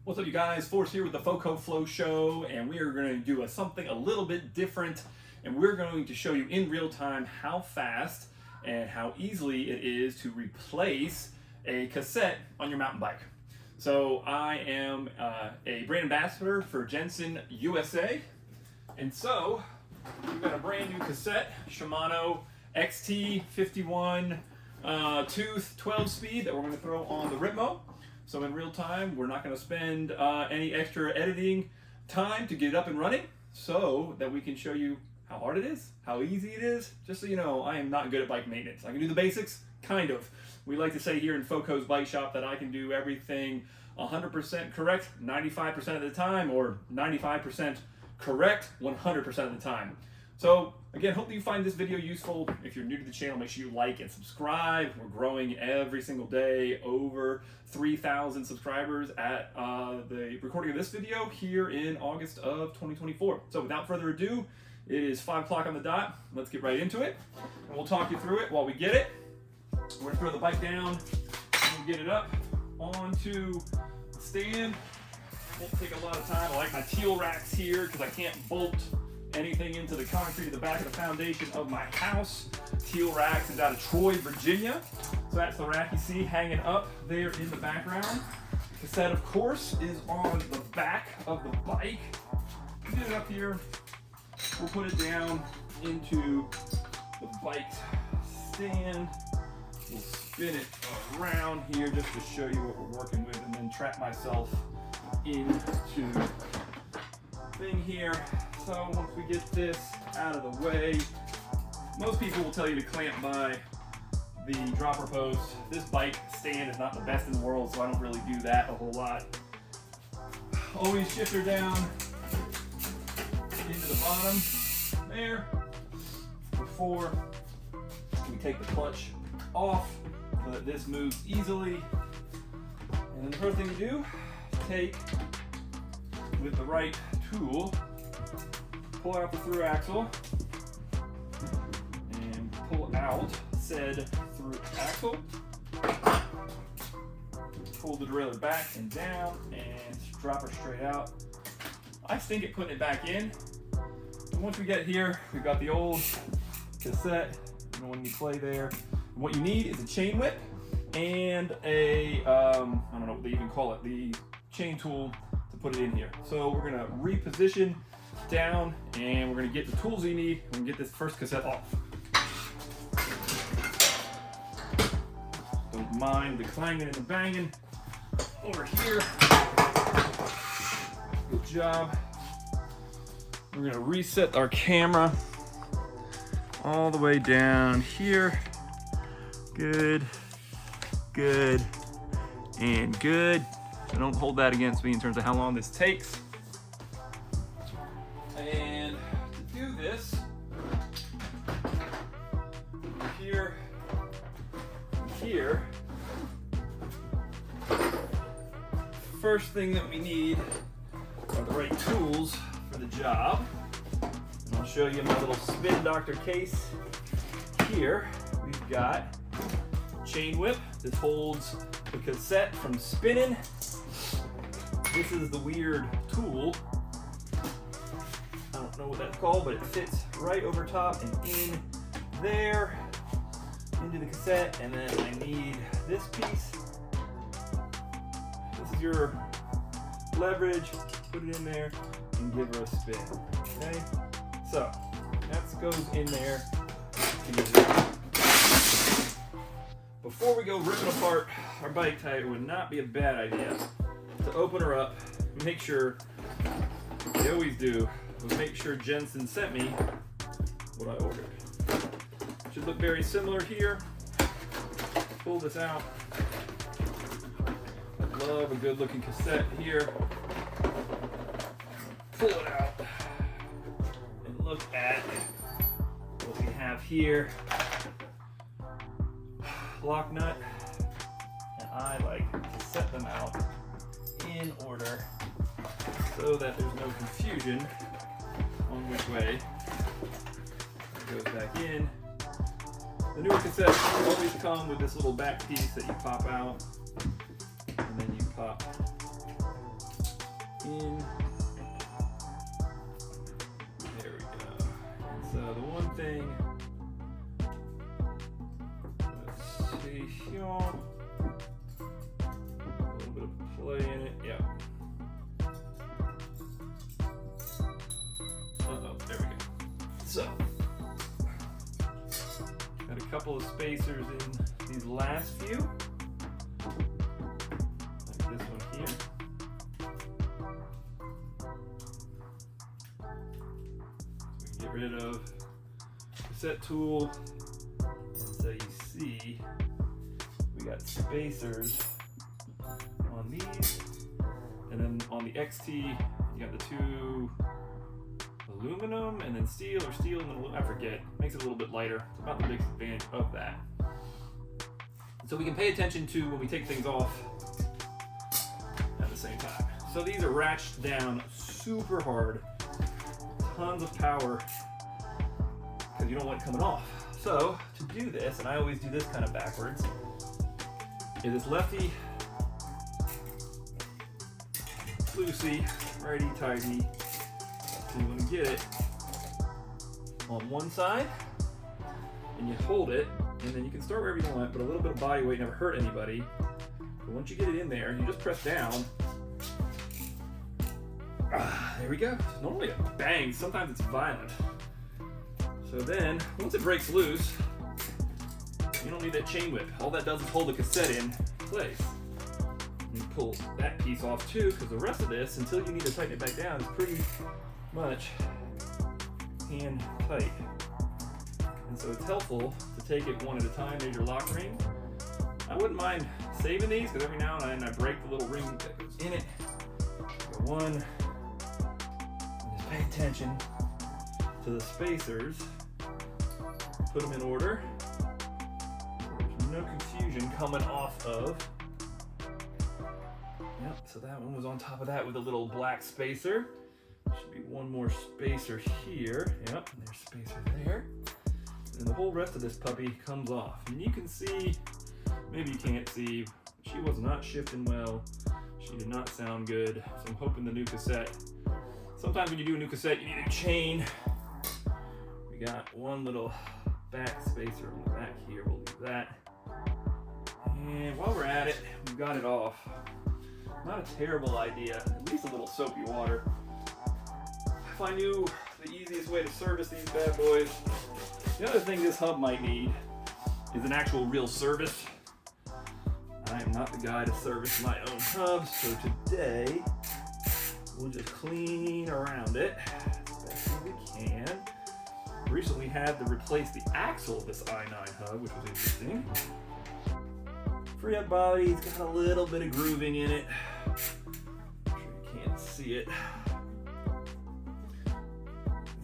What's up, you guys? Force here with the FoCo Flow Show, and we are going to do something a little bit different, and we're going to show you in real time how fast and how easily it is to replace a cassette on your mountain bike. So I am a brand ambassador for Jensen USA, and so we've got a brand new cassette, Shimano XT51 tooth 12 speed that we're going to throw on the Ritmo. So in real time, we're not going to spend any extra editing time to get it up and running, so that we can show you how hard it is, how easy it is. Just so you know, I am not good at bike maintenance. I can do the basics, kind of. We like to say here in FoCo's Bike Shop that I can do everything 100% correct 95% of the time, or 95% correct 100% of the time. So again, hope you find this video useful. If you're new to the channel, make sure you like and subscribe. We're growing every single day, over 3,000 subscribers at the recording of this video here in August of 2024. So without further ado, it is 5 o'clock on the dot. Let's get right into it, and we'll talk you through it while we get it. We're gonna throw the bike down and get it up onto the stand. Won't take a lot of time. I like my teal racks here because I can't bolt anything into the concrete at the back of the foundation of my house. Teal Racks is out of Troy, Virginia. So that's the rack you see hanging up there in the background. Cassette, of course, is on the back of the bike. Get it up here. We'll put it down into the bike stand. We'll spin it around here just to show you what we're working with, and then trap myself into thing here. So once we get this out of the way, most people will tell you to clamp by the dropper post. This bike stand is not the best in the world, so I don't really do that a whole lot. Always shift her down into the bottom there before we take the clutch off so that this moves easily. And then the first thing you do, take with the right tool, pull out the through axle and pull out said through axle. Pull the derailleur back and down and drop her straight out. I stink at putting it back in. And once we get here, we've got the old cassette, you know, when you play there. And what you need is a chain whip and a, I don't know what they even call it, the chain tool to put it in here. So we're gonna reposition down, and we're going to get the tools you need and get this first cassette off. Don't mind the clanging and the banging over here. Good job. We're going to reset our camera all the way down here. Good, good, and good. So don't hold that against me in terms of how long this takes. And to do this, here, first thing that we need are the right tools for the job. And I'll show you my little spin doctor case. Here we've got a chain whip that holds the cassette from spinning. This is the weird tool. I don't know what that's called, but it fits right over top and in there into the cassette. And then I need this piece. This is your leverage. Put it in there and give her a spin. Okay, so that goes in there. Before we go ripping apart our bike tire, it would not be a bad idea to open her up. Make sure, they always do, make sure Jensen sent me what I ordered. Should look very similar here. Pull this out. I love a good looking cassette here. Pull it out and look at what we have here. Lock nut, and I like to set them out in order so that there's no confusion on which way it goes back in. The newer cassettes always come with this little back piece that you pop out, and then you pop in. There we go. So the one thing, let's see here. A little bit of play in it, yeah. Uh-oh, there we go. So, got a couple of spacers in these last few. Like this one here. So we can get rid of the cassette tool. And so you see, we got spacers on these. And then on the XT, you got the two aluminum and then steel, or steel and then I forget. Makes it a little bit lighter. It's about the biggest advantage of that. So we can pay attention to when we take things off at the same time. So these are ratcheted down super hard. Tons of power because you don't want it coming off. So to do this, and I always do this kind of backwards, is this lefty, loosey, righty tighty. So you want to get it on one side, and you hold it, and then you can start wherever you want, but a little bit of body weight never hurt anybody. But once you get it in there, you just press down. There we go. Normally it bangs, sometimes it's violent. So then, once it breaks loose, you don't need that chain whip. All that does is hold the cassette in place. You pull that piece off too, because the rest of this, until you need to tighten it back down, is pretty much hand tight. And so it's helpful to take it one at a time. There's your lock ring. I wouldn't mind saving these because every now and then I break the little ring that goes in it. So one, and just pay attention to the spacers. Put them in order. There's no confusion coming off of. Yep, so that one was on top of that with a little black spacer. Should be one more spacer here. Yep, and there's spacer there. And the whole rest of this puppy comes off. And you can see, maybe you can't see, she was not shifting well. She did not sound good. So I'm hoping the new cassette, sometimes when you do a new cassette, you need a chain. We got one little back spacer on the back here. We'll leave that. And while we're at it, we've got it off. Not a terrible idea, at least a little soapy water. If I knew the easiest way to service these bad boys, the other thing this hub might need is an actual real service. I am not the guy to service my own hubs, so today we'll just clean around it as best as we can. Recently had to replace the axle of this i9 hub, which was interesting. Free up body, it's got a little bit of grooving in it. I'm sure you can't see it.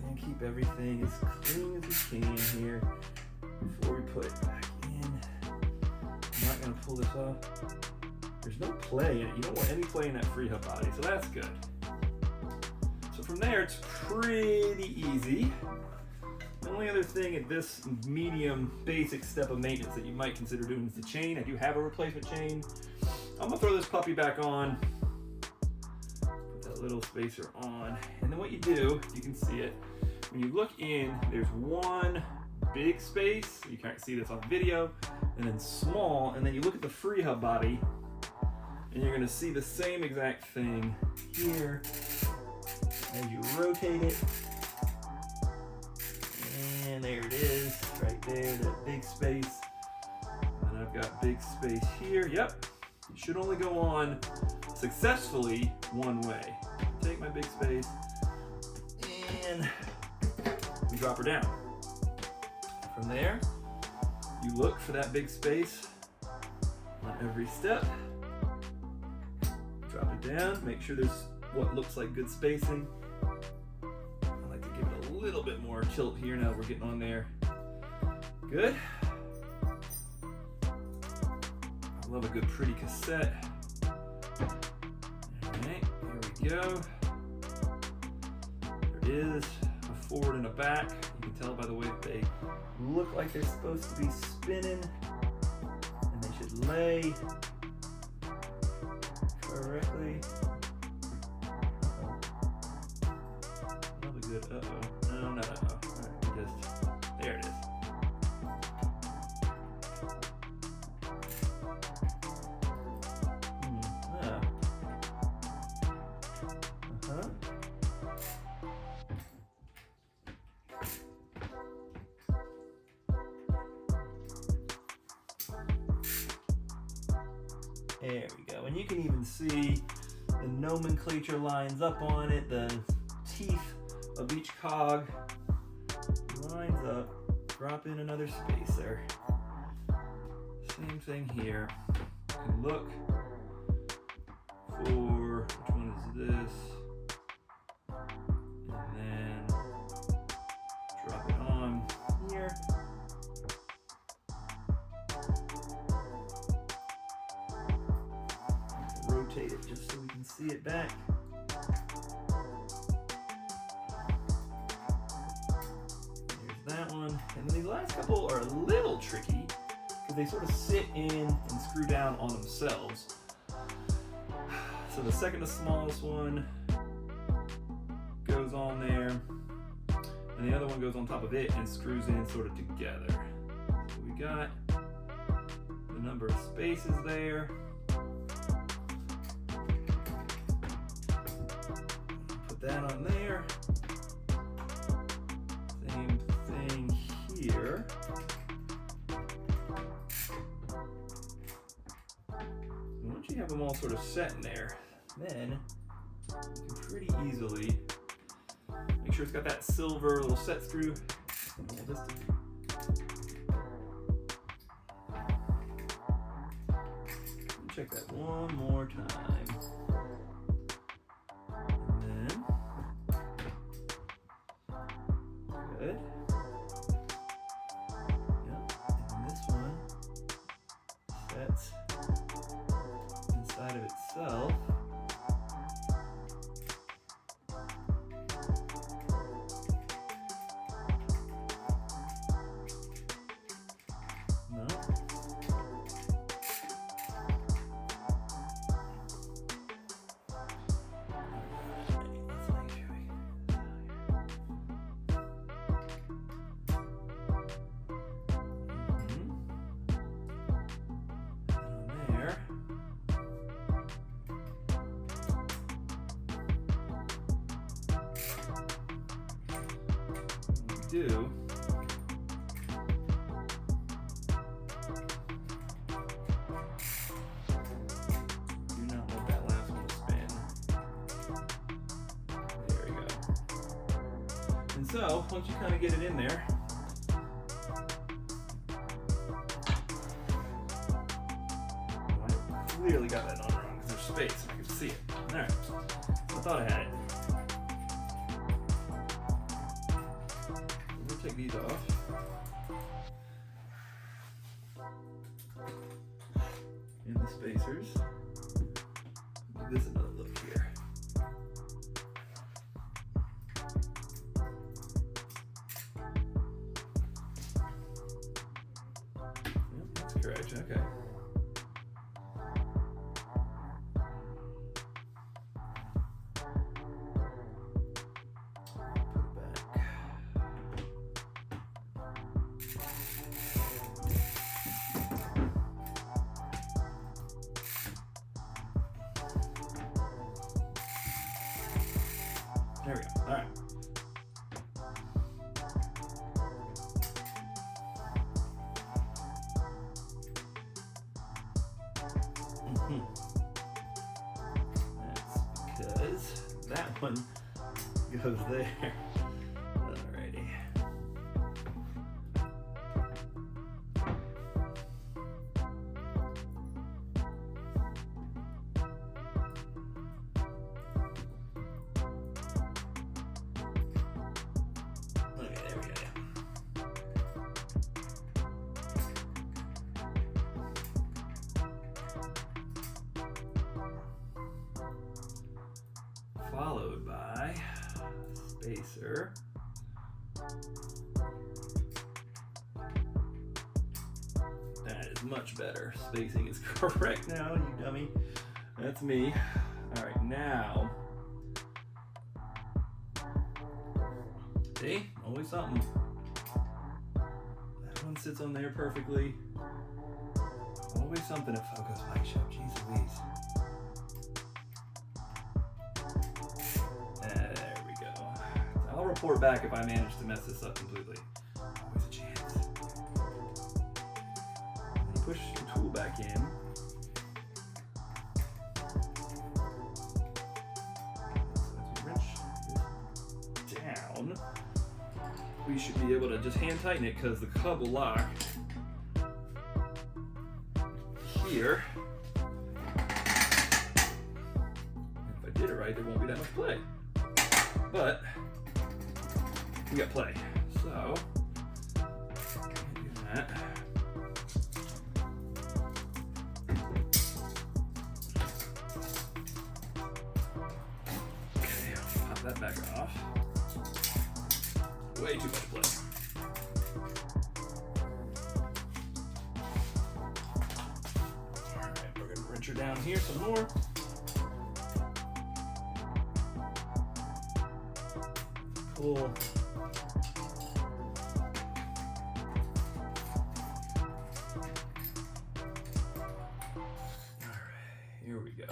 And keep everything as clean as we can here before we put it back in. I'm not going to pull this off. There's no play in it. You don't want any play in that free hub body, so that's good. So from there, it's pretty easy. The only other thing at this medium basic step of maintenance that you might consider doing is the chain. I do have a replacement chain. I'm gonna throw this puppy back on, put that little spacer on, and then what you do, you can see it, when you look in, there's one big space, you can't see this on video, and then small, and then you look at the free hub body, and you're gonna see the same exact thing here as you rotate it. And there it is, right there, that big space. And I've got big space here. Yep, it should only go on successfully one way. Take my big space, and we drop her down. From there, you look for that big space on every step. Drop it down, make sure there's what looks like good spacing. A little bit more tilt here now that we're getting on there. Good. I love a good pretty cassette. Alright, here we go. There is a forward and a back. You can tell by the way that they look like they're supposed to be spinning, and they should lay correctly. good. Uh-oh. No, no, no. All right, there it is. There we go. And you can even see the nomenclature lines up on it, the teeth of each cog lines up. Drop in another spacer. Same thing here. You can look for which one is this, and then drop it on here. Rotate it just so we can see it back. There's that one. And these last couple are a little tricky because they sort of sit in and screw down on themselves. So the second to smallest one goes on there, and the other one goes on top of it and screws in sort of together. So we got the number of spaces there. Put that on there. Same thing here. Once you have them all sort of set in there, then you can pretty easily make sure it's got that silver little set screw. Check that one more time. And then, good. Yep, and this one sets inside of itself. Do not let that last one spin. There we go. And so once you kind of get it in there, I clearly got that on wrong because there's space and I can see it. All right, I thought I had it. Take these off. And the spacers. Give this another look here. Yep, that's correct. Okay. There we go. All right. That's because that one goes there. Alrighty. Followed by spacer. That is much better. Spacing is correct now, you dummy. That's me. All right, now See? Always something. That one sits on there perfectly. Always something at FoCo's Bike Shop. Jeez Louise. There we go. I'll report back if I manage to mess this up completely. Always a chance. And you push the tool back in. Down, we should be able to just hand tighten it because the hub will lock here. If I did it right, there won't be that much play. But we got play, so do that. Okay, I'll pop that back off. Way too much play. Alright, we're going to wrench her down here some more. Pull. Alright, here we go.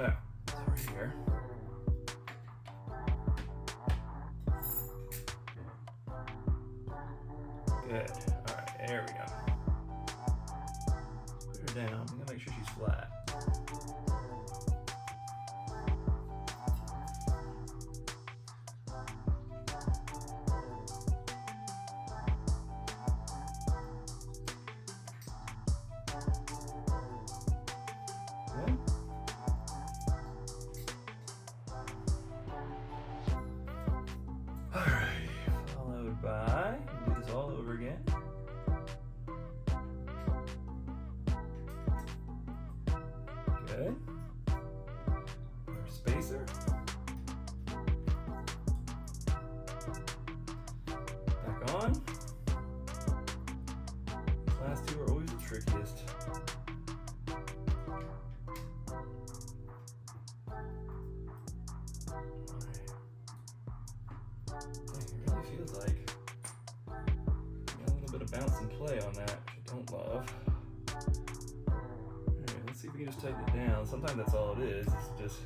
Oh, it's over here. Good. Alright, there we go. Put her down. I'm gonna make sure she's flat. Good. Alright, followed by, do this all over again. Good. Our spacer. Back on. These last two are always the trickiest. It really feels like a little bit of bounce and play on that, which I don't love. Alright, let's see if we can just tighten it down. Sometimes that's all it is. It's just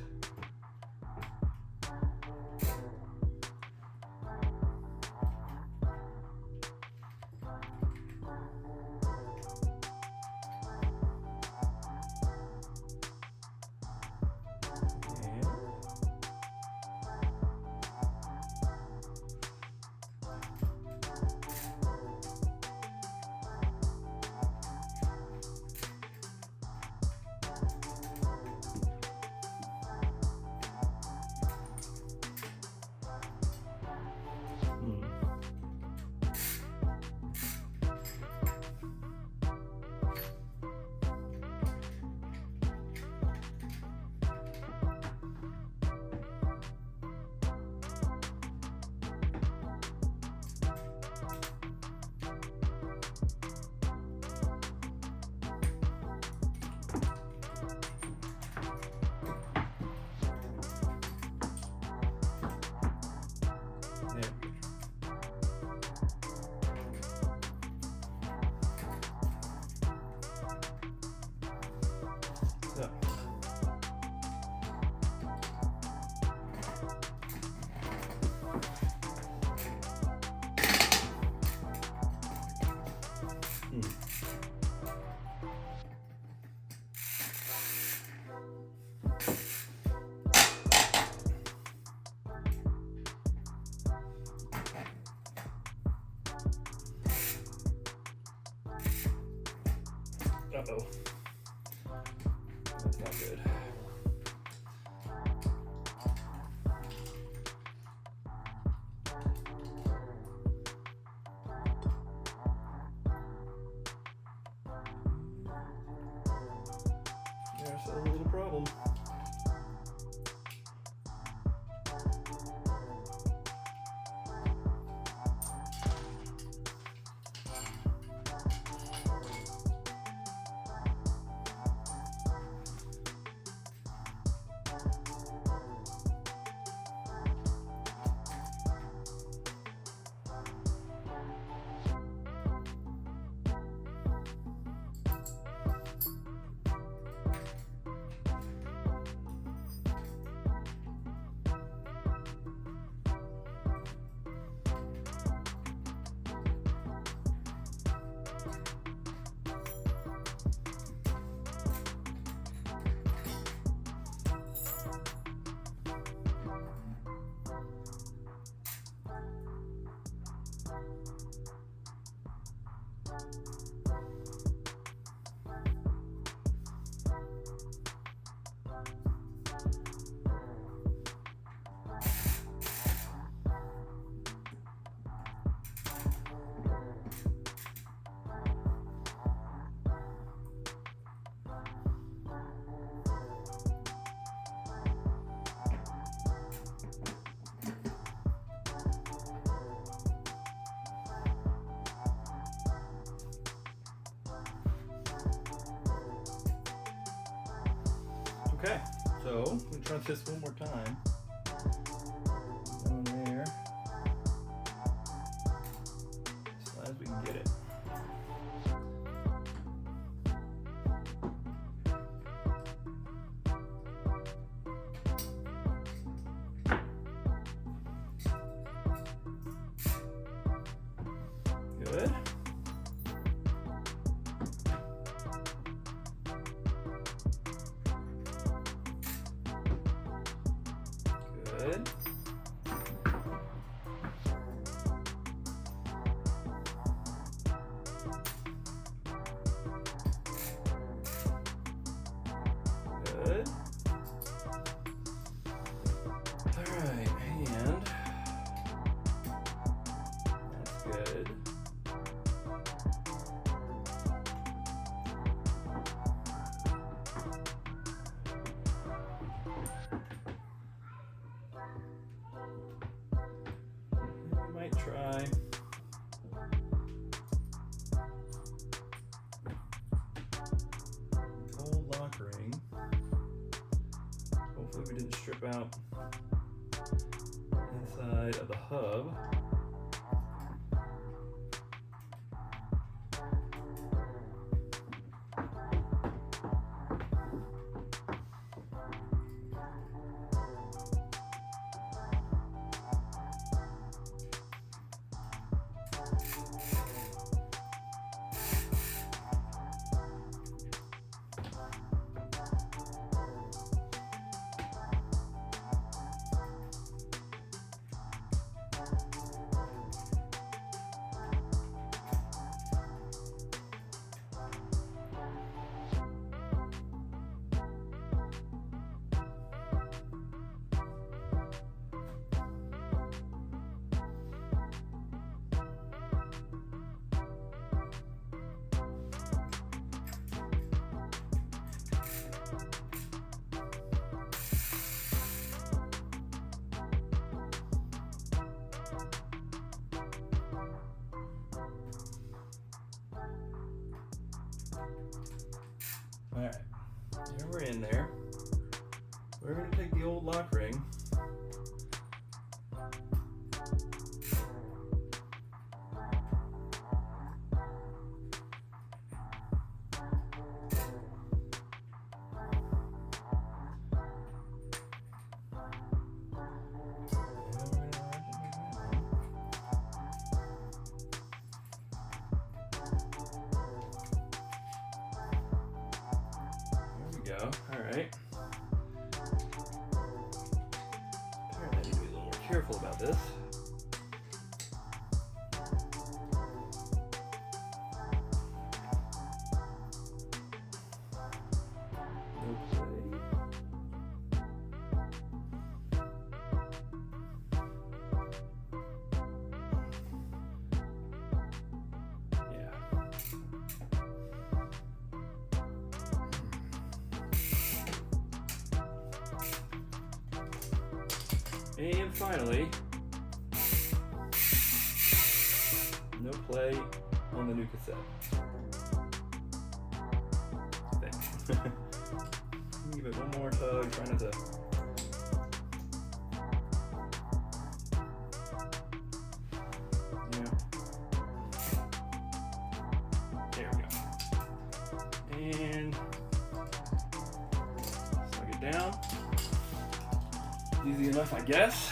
uh-oh. That's not good. There's a little problem. Okay, so I'm going to try this one more time. Down there. As far as we can get it. Good. Good. Good. All right, and that's good. We might try old lock ring. Hopefully we didn't strip out inside of the hub. All right, here we're in there. We're going to take the old lock ring. Go. All right. Apparently I need to be a little more careful about this. No play. And finally, no play on the new cassette. Give it one more tug, try not to. Yeah. There we go. And slug it down. Easy enough, I guess.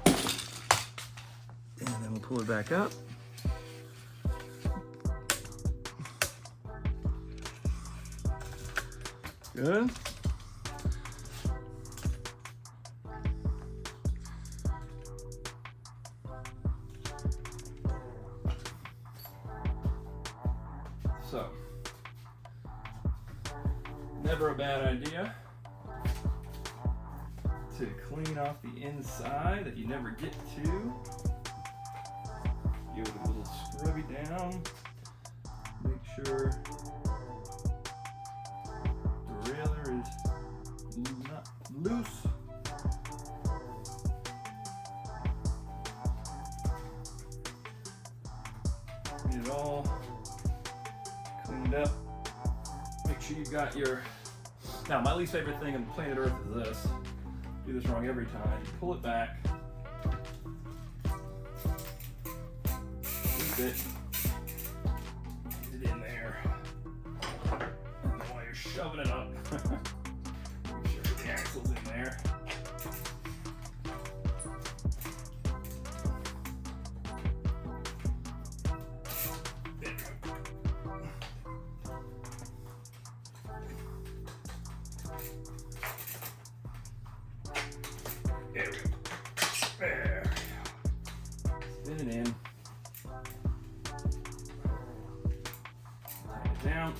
And then we'll pull it back up. Good. never a bad idea to clean off the inside that you never get to. Give it a little scrubby down. Make sure the derailleur is not loose. Get it all cleaned up. Make sure you've got your... Now, my least favorite thing on planet Earth is this. Do this wrong every time. Pull it back. Keep it. Get it in there. And then while you're shoving it up, make sure the axle's in there. There we go. There. Spin it in. Tighten it down.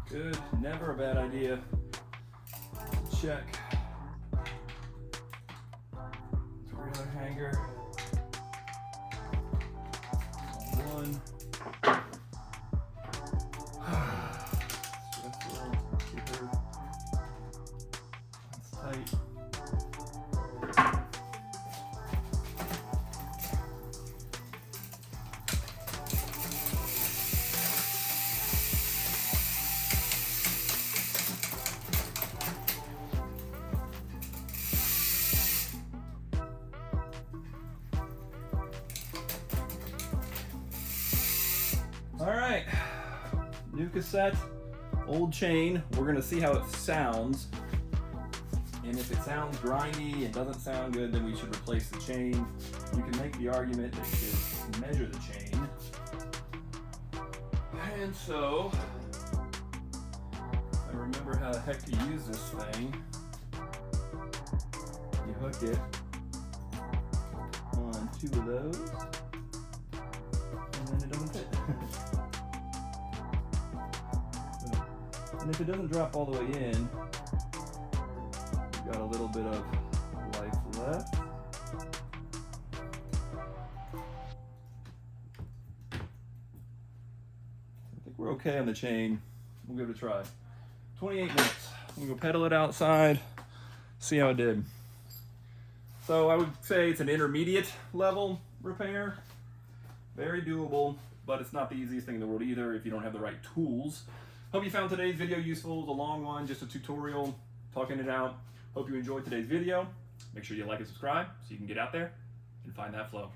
Good. Never a bad idea. Check. Derailleur hanger. One. Tight. All right, new cassette, old chain. We're gonna see how it sounds. And if it sounds grindy and doesn't sound good, then we should replace the chain. You can make the argument that you should measure the chain. And so, I remember how the heck to use this thing. You hook it on 2 of those, and then it doesn't fit. And if it doesn't drop all the way in, got a little bit of life left. I think we're okay on the chain. We'll give it a try. 28 minutes. I'm gonna go pedal it outside, see how it did. So I would say it's an intermediate level repair. Very doable, but it's not the easiest thing in the world either if you don't have the right tools. Hope you found today's video useful. It's a long one, just a tutorial, talking it out. Hope you enjoyed today's video. Make sure you like and subscribe so you can get out there and find that flow.